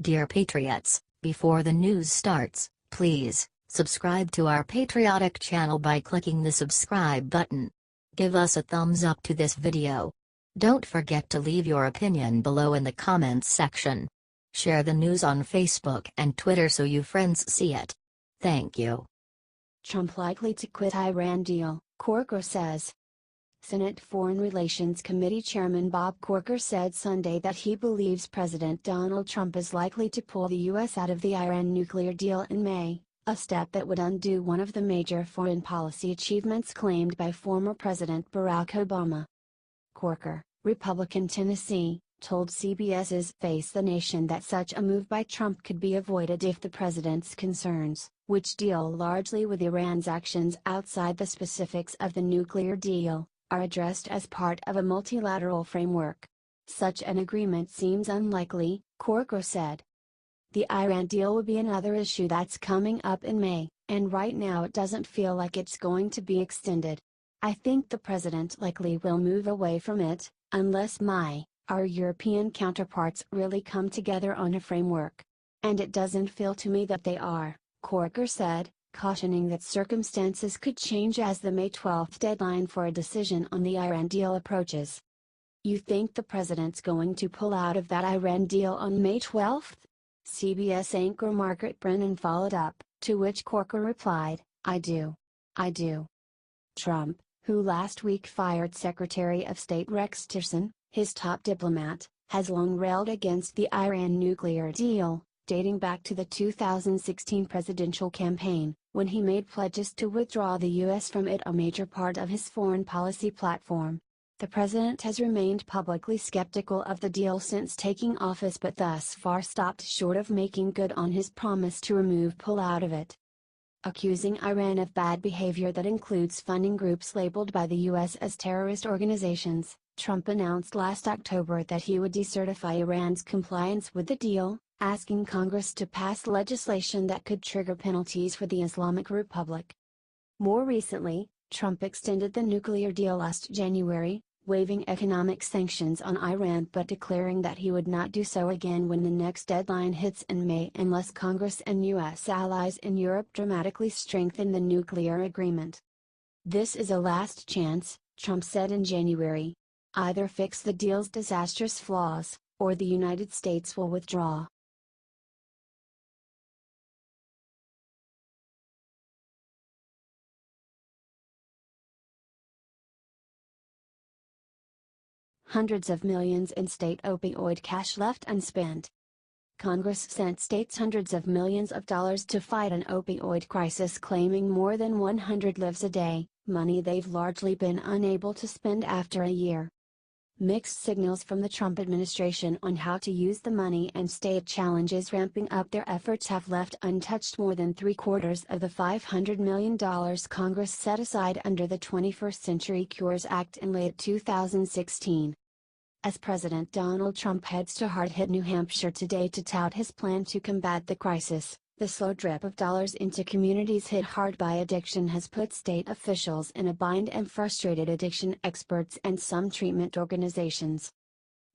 Dear Patriots, before the news starts, please subscribe to our patriotic channel by clicking the subscribe button. Give us a thumbs up to this video. Don't forget to leave your opinion below in the comments section. Share the news on Facebook and Twitter so your friends see it. Thank you. Trump likely to quit Iran deal, Corker says. Senate Foreign Relations Committee Chairman Bob Corker said Sunday that he believes President Donald Trump is likely to pull the U.S. out of the Iran nuclear deal in May, a step that would undo one of the major foreign policy achievements claimed by former President Barack Obama. Corker, Republican Tennessee, told CBS's Face the Nation that such a move by Trump could be avoided if the president's concerns, which deal largely with Iran's actions outside the specifics of the nuclear deal, are addressed as part of a multilateral framework. Such an agreement seems unlikely, Corker said. The Iran deal would be another issue that's coming up in May, and right now it doesn't feel like it's going to be extended. I think the president likely will move away from it, unless our European counterparts really come together on a framework. And it doesn't feel to me that they are, Corker said, cautioning that circumstances could change as the May 12 deadline for a decision on the Iran deal approaches. You think the president's going to pull out of that Iran deal on May 12? CBS anchor Margaret Brennan followed up, to which Corker replied, I do. Trump, who last week fired Secretary of State Rex Tillerson, his top diplomat, has long railed against the Iran nuclear deal, dating back to the 2016 presidential campaign, when he made pledges to withdraw the U.S. from it, a major part of his foreign policy platform. The president has remained publicly skeptical of the deal since taking office, but thus far stopped short of making good on his promise to pull out of it. Accusing Iran of bad behavior that includes funding groups labeled by the U.S. as terrorist organizations, Trump announced last October that he would decertify Iran's compliance with the deal, asking Congress to pass legislation that could trigger penalties for the Islamic Republic. More recently, Trump extended the nuclear deal last January, waiving economic sanctions on Iran but declaring that he would not do so again when the next deadline hits in May unless Congress and U.S. allies in Europe dramatically strengthen the nuclear agreement. This is a last chance, Trump said in January. Either fix the deal's disastrous flaws, or the United States will withdraw. Hundreds of millions in state opioid cash left unspent. Congress sent states hundreds of millions of dollars to fight an opioid crisis, claiming more than 100 lives a day, money they've largely been unable to spend after a year. Mixed signals from the Trump administration on how to use the money and state challenges ramping up their efforts have left untouched more than three-quarters of the $500 million Congress set aside under the 21st Century Cures Act in late 2016. As President Donald Trump heads to hard-hit New Hampshire today to tout his plan to combat the crisis, the slow drip of dollars into communities hit hard by addiction has put state officials in a bind and frustrated addiction experts and some treatment organizations.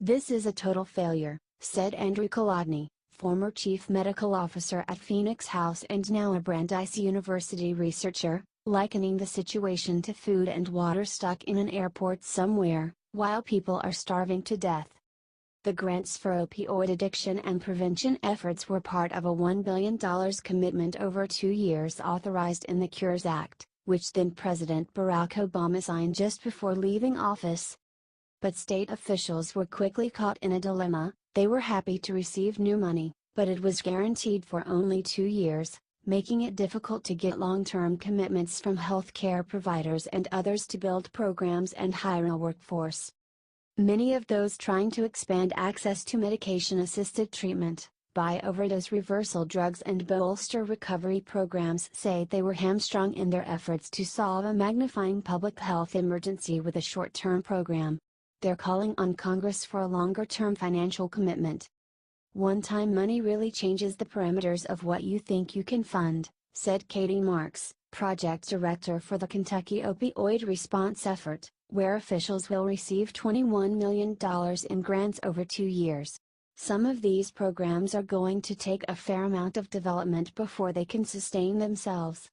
This is a total failure, said Andrew Kolodny, former chief medical officer at Phoenix House and now a Brandeis University researcher, likening the situation to food and water stuck in an airport somewhere, while people are starving to death. The grants for opioid addiction and prevention efforts were part of a $1 billion commitment over 2 years authorized in the Cures Act, which then President Barack Obama signed just before leaving office. But state officials were quickly caught in a dilemma. They were happy to receive new money, but it was guaranteed for only 2 years, making it difficult to get long-term commitments from healthcare providers and others to build programs and hire a workforce. Many of those trying to expand access to medication-assisted treatment, buy overdose reversal drugs and bolster recovery programs say they were hamstrung in their efforts to solve a magnifying public health emergency with a short-term program. They're calling on Congress for a longer-term financial commitment. One-time money really changes the parameters of what you think you can fund, said Katie Marks, project director for the Kentucky Opioid Response Effort, where officials will receive $21 million in grants over 2 years. Some of these programs are going to take a fair amount of development before they can sustain themselves.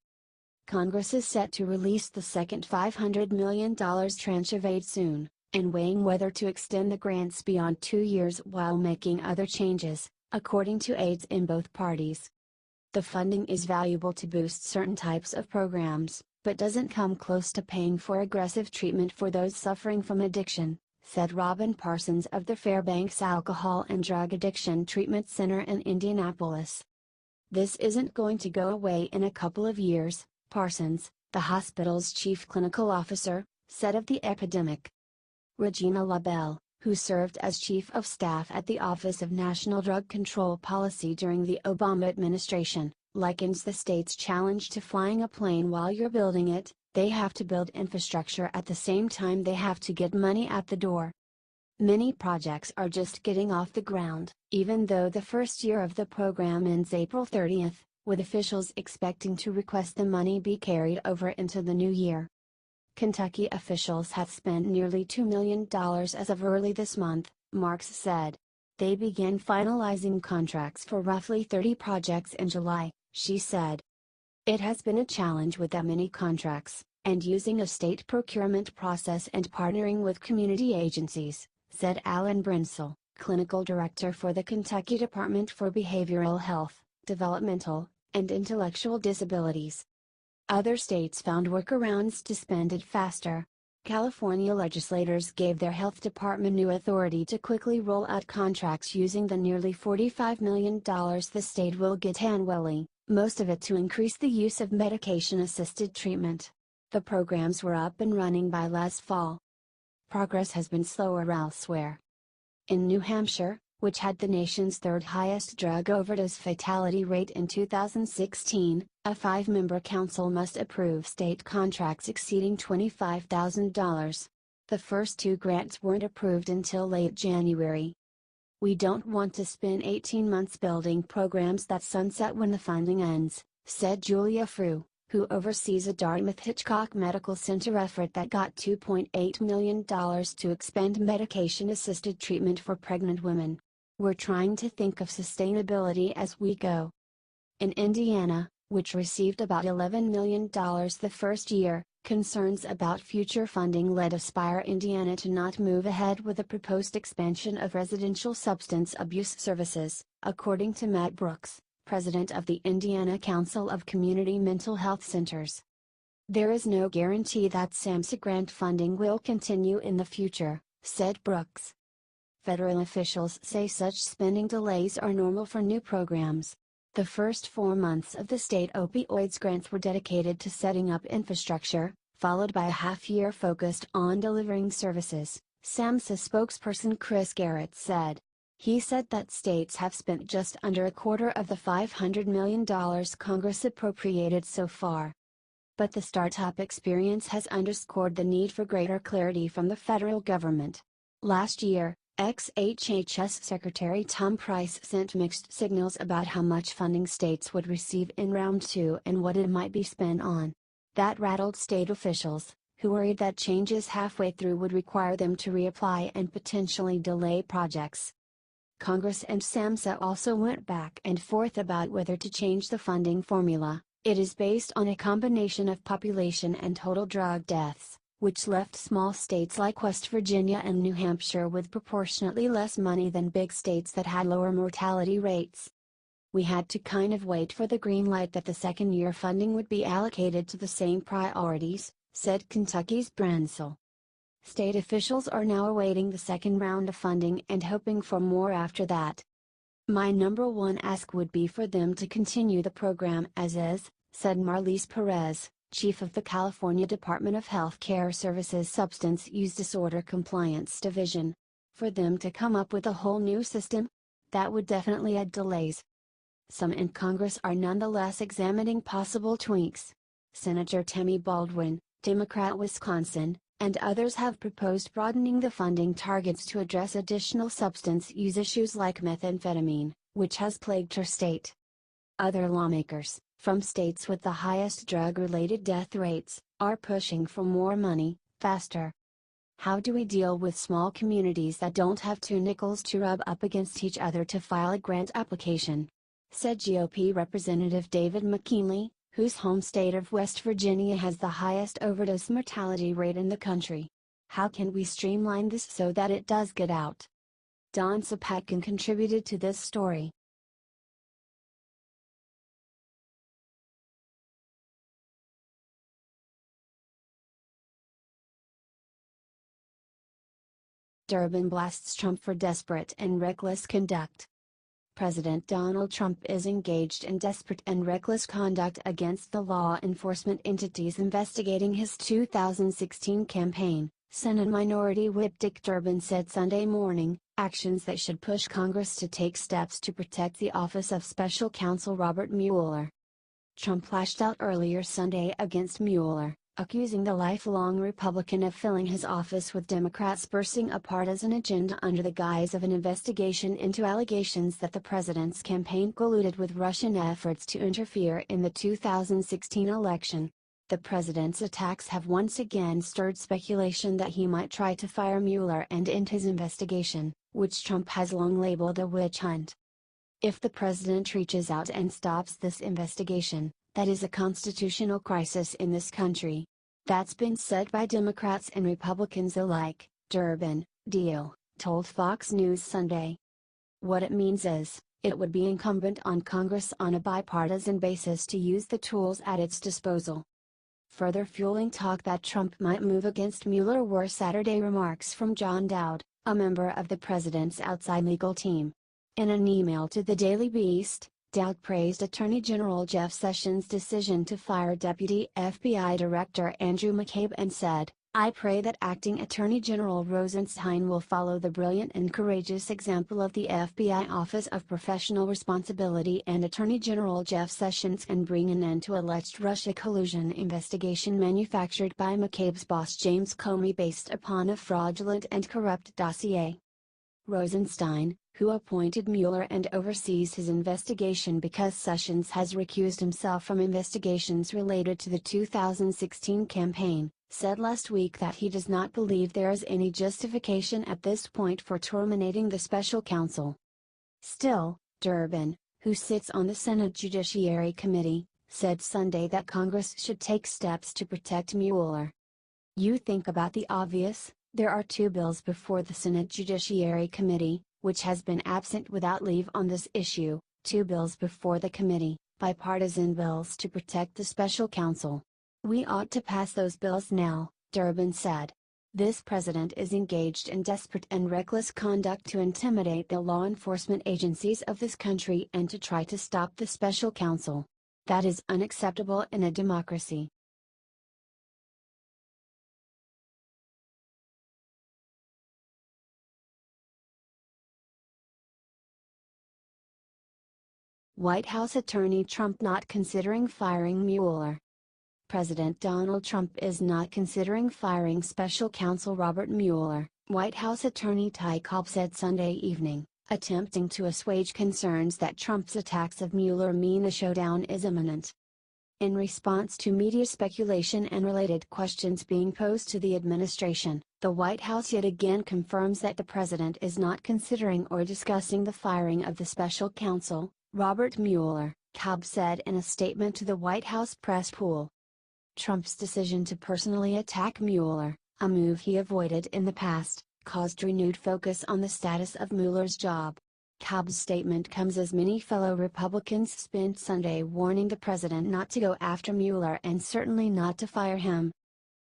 Congress is set to release the second $500 million tranche of aid soon, and weighing whether to extend the grants beyond 2 years while making other changes, according to aides in both parties. The funding is valuable to boost certain types of programs, but doesn't come close to paying for aggressive treatment for those suffering from addiction, said Robin Parsons of the Fairbanks Alcohol and Drug Addiction Treatment Center in Indianapolis. This isn't going to go away in a couple of years, Parsons, the hospital's chief clinical officer, said of the epidemic. Regina LaBelle, who served as chief of staff at the Office of National Drug Control Policy during the Obama administration, likens the state's challenge to flying a plane while you're building it. They have to build infrastructure at the same time they have to get money out the door. Many projects are just getting off the ground, even though the first year of the program ends April 30th, with officials expecting to request the money be carried over into the new year. Kentucky officials have spent nearly $2 million as of early this month, Marks said. They began finalizing contracts for roughly 30 projects in July, she said. It has been a challenge with that many contracts, and using a state procurement process and partnering with community agencies, said Alan Brinsell, clinical director for the Kentucky Department for Behavioral Health, Developmental, and Intellectual Disabilities. Other states found workarounds to spend it faster. California legislators gave their health department new authority to quickly roll out contracts using the nearly $45 million the state will get annually, most of it to increase the use of medication-assisted treatment. The programs were up and running by last fall. Progress has been slower elsewhere. In New Hampshire, which had the nation's third highest drug overdose fatality rate in 2016, a 5-member council must approve state contracts exceeding $25,000. The first 2 grants weren't approved until late January. We don't want to spend 18 months building programs that sunset when the funding ends, said Julia Frew, who oversees a Dartmouth-Hitchcock Medical Center effort that got $2.8 million to expand medication-assisted treatment for pregnant women. We're trying to think of sustainability as we go. In Indiana, which received about $11 million the first year, concerns about future funding led Aspire Indiana to not move ahead with a proposed expansion of residential substance abuse services, according to Matt Brooks, president of the Indiana Council of Community Mental Health Centers. There is no guarantee that SAMHSA grant funding will continue in the future, said Brooks. Federal officials say such spending delays are normal for new programs. The first 4 months of the state opioids grants were dedicated to setting up infrastructure, followed by a half-year focused on delivering services, SAMHSA spokesperson Chris Garrett said. He said that states have spent just under a quarter of the $500 million Congress appropriated so far. But the startup experience has underscored the need for greater clarity from the federal government. Last year, ex-HHS Secretary Tom Price sent mixed signals about how much funding states would receive in Round 2 and what it might be spent on. That rattled state officials, who worried that changes halfway through would require them to reapply and potentially delay projects. Congress and SAMHSA also went back and forth about whether to change the funding formula. It is based on a combination of population and total drug deaths, which left small states like West Virginia and New Hampshire with proportionately less money than big states that had lower mortality rates. We had to kind of wait for the green light that the second-year funding would be allocated to the same priorities, said Kentucky's Brinsell. State officials are now awaiting the second round of funding and hoping for more after that. My number one ask would be for them to continue the program as is, said Marlise Perez, chief of the California Department of Health Care Services Substance Use Disorder Compliance Division. For them to come up with a whole new system? That would definitely add delays. Some in Congress are nonetheless examining possible tweaks. Senator Tammy Baldwin, Democrat Wisconsin, and others have proposed broadening the funding targets to address additional substance use issues like methamphetamine, which has plagued her state. Other lawmakers, from states with the highest drug-related death rates, are pushing for more money, faster. How do we deal with small communities that don't have two nickels to rub up against each other to file a grant application? Said GOP Representative David McKinley, whose home state of West Virginia has the highest overdose mortality rate in the country. How can we streamline this so that it does get out? Don Sapatkin contributed to this story. Durbin blasts Trump for desperate and reckless conduct. President Donald Trump is engaged in desperate and reckless conduct against the law enforcement entities investigating his 2016 campaign, Senate Minority Whip Dick Durbin said Sunday morning, actions that should push Congress to take steps to protect the office of Special Counsel Robert Mueller. Trump lashed out earlier Sunday against Mueller, accusing the lifelong Republican of filling his office with Democrats pursuing a partisan agenda under the guise of an investigation into allegations that the president's campaign colluded with Russian efforts to interfere in the 2016 election. The president's attacks have once again stirred speculation that he might try to fire Mueller and end his investigation, which Trump has long labeled a witch hunt. If the president reaches out and stops this investigation, that is a constitutional crisis in this country. That's been said by Democrats and Republicans alike, Durbin, deal, told Fox News Sunday. What it means is, it would be incumbent on Congress on a bipartisan basis to use the tools at its disposal. Further fueling talk that Trump might move against Mueller were Saturday remarks from John Dowd, a member of the president's outside legal team. In an email to the Daily Beast, Dowd praised Attorney General Jeff Sessions' decision to fire Deputy FBI Director Andrew McCabe and said, "I pray that Acting Attorney General Rosenstein will follow the brilliant and courageous example of the FBI Office of Professional Responsibility and Attorney General Jeff Sessions and bring an end to alleged Russia collusion investigation manufactured by McCabe's boss James Comey based upon a fraudulent and corrupt dossier." Rosenstein, who appointed Mueller and oversees his investigation because Sessions has recused himself from investigations related to the 2016 campaign, said last week that he does not believe there is any justification at this point for terminating the special counsel. Still, Durbin, who sits on the Senate Judiciary Committee, said Sunday that Congress should take steps to protect Mueller. You think about the obvious. There are two bills before the Senate Judiciary Committee, which has been absent without leave on this issue, two bills before the committee, bipartisan bills to protect the special counsel. We ought to pass those bills now, Durbin said. This president is engaged in desperate and reckless conduct to intimidate the law enforcement agencies of this country and to try to stop the special counsel. That is unacceptable in a democracy. White House Attorney Trump not considering firing Mueller. President Donald Trump is not considering firing Special Counsel Robert Mueller, White House Attorney Ty Cobb said Sunday evening, attempting to assuage concerns that Trump's attacks of Mueller mean a showdown is imminent. In response to media speculation and related questions being posed to the administration, the White House yet again confirms that the president is not considering or discussing the firing of the special counsel, Robert Mueller, Cobb said in a statement to the White House press pool. Trump's decision to personally attack Mueller, a move he avoided in the past, caused renewed focus on the status of Mueller's job. Cobb's statement comes as many fellow Republicans spent Sunday warning the president not to go after Mueller and certainly not to fire him.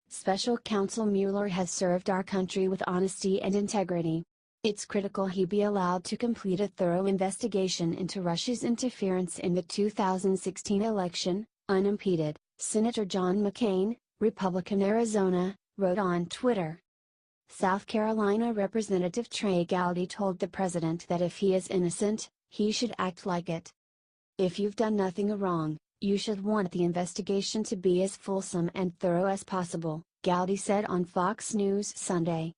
Special Counsel Mueller has served our country with honesty and integrity. It's critical he be allowed to complete a thorough investigation into Russia's interference in the 2016 election, unimpeded, Senator John McCain, Republican Arizona, wrote on Twitter. South Carolina Representative Trey Gowdy told the president that if he is innocent, he should act like it. If you've done nothing wrong, you should want the investigation to be as fulsome and thorough as possible, Gowdy said on Fox News Sunday.